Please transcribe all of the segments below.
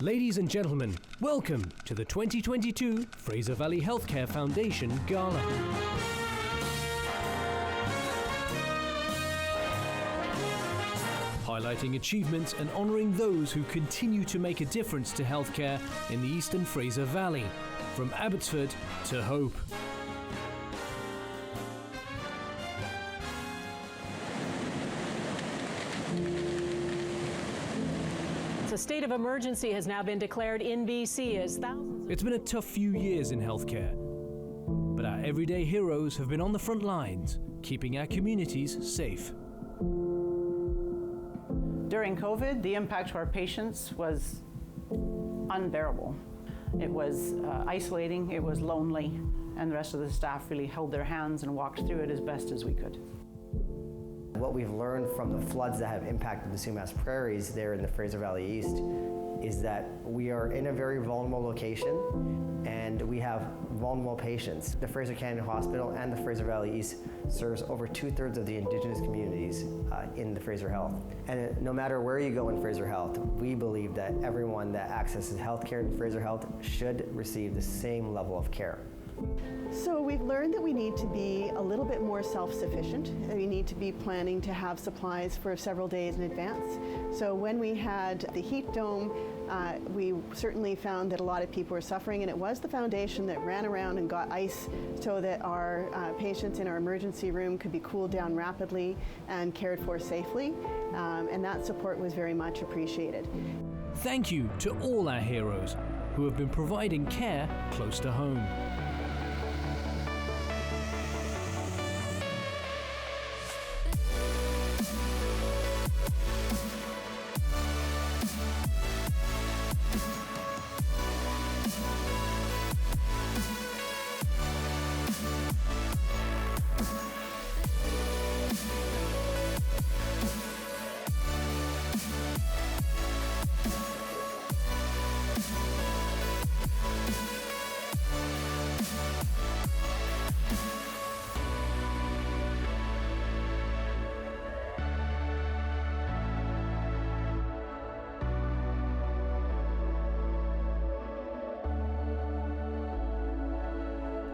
Ladies and gentlemen, welcome to the 2022 Fraser Valley Healthcare Foundation Gala. Highlighting achievements and honouring those who continue to make a difference to healthcare in the Eastern Fraser Valley, from Abbotsford to Hope. A state of emergency has now been declared in BC as thousands. It's been a tough few years in healthcare, but our everyday heroes have been on the front lines, keeping our communities safe. During COVID, the impact to our patients was unbearable. It was isolating, it was lonely, and the rest of the staff really held their hands and walked through it as best as we could. What we've learned from the floods that have impacted the Sumas Prairies there in the Fraser Valley East is that we are in a very vulnerable location and we have vulnerable patients. The Fraser Canyon Hospital and the Fraser Valley East serves over 2/3 of the Indigenous communities in the Fraser Health. And no matter where you go in Fraser Health, we believe that everyone that accesses healthcare in Fraser Health should receive the same level of care. So we've learned that we need to be a little bit more self-sufficient. We need to be planning to have supplies for several days in advance. So when we had the heat dome, we certainly found that a lot of people were suffering, and it was the foundation that ran around and got ice so that our patients in our emergency room could be cooled down rapidly and cared for safely, and that support was very much appreciated. Thank you to all our heroes who have been providing care close to home.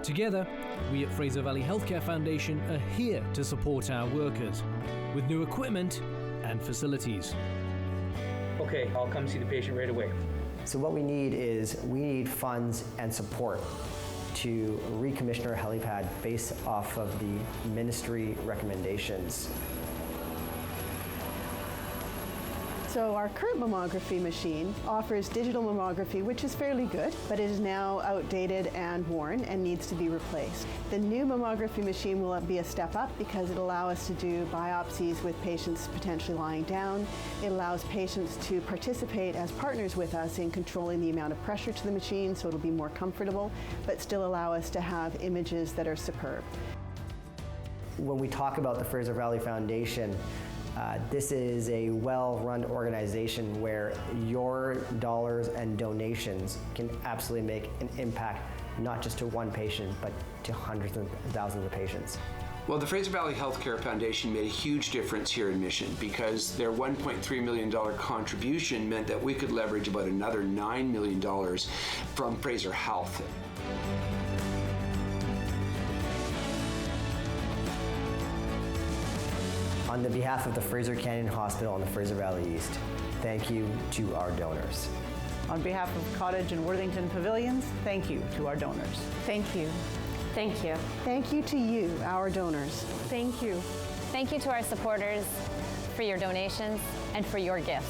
Together, we at Fraser Valley Healthcare Foundation are here to support our workers with new equipment and facilities. Okay, I'll come see the patient right away. So what we need funds and support to recommission our helipad based off of the ministry recommendations. So our current mammography machine offers digital mammography, which is fairly good, but it is now outdated and worn and needs to be replaced. The new mammography machine will be a step up because it'll allow us to do biopsies with patients potentially lying down. It allows patients to participate as partners with us in controlling the amount of pressure to the machine, so it'll be more comfortable, but still allow us to have images that are superb. When we talk about the Fraser Valley Foundation, this is a well-run organization where your dollars and donations can absolutely make an impact, not just to one patient, but to hundreds and thousands of patients. Well, the Fraser Valley Healthcare Foundation made a huge difference here in Mission because their $1.3 million contribution meant that we could leverage about another $9 million from Fraser Health. On the behalf of the Fraser Canyon Hospital and the Fraser Valley East, thank you to our donors. On behalf of Cottage and Worthington Pavilions, thank you to our donors. Thank you. Thank you. Thank you to you, our donors. Thank you. Thank you to our supporters for your donations and for your gifts.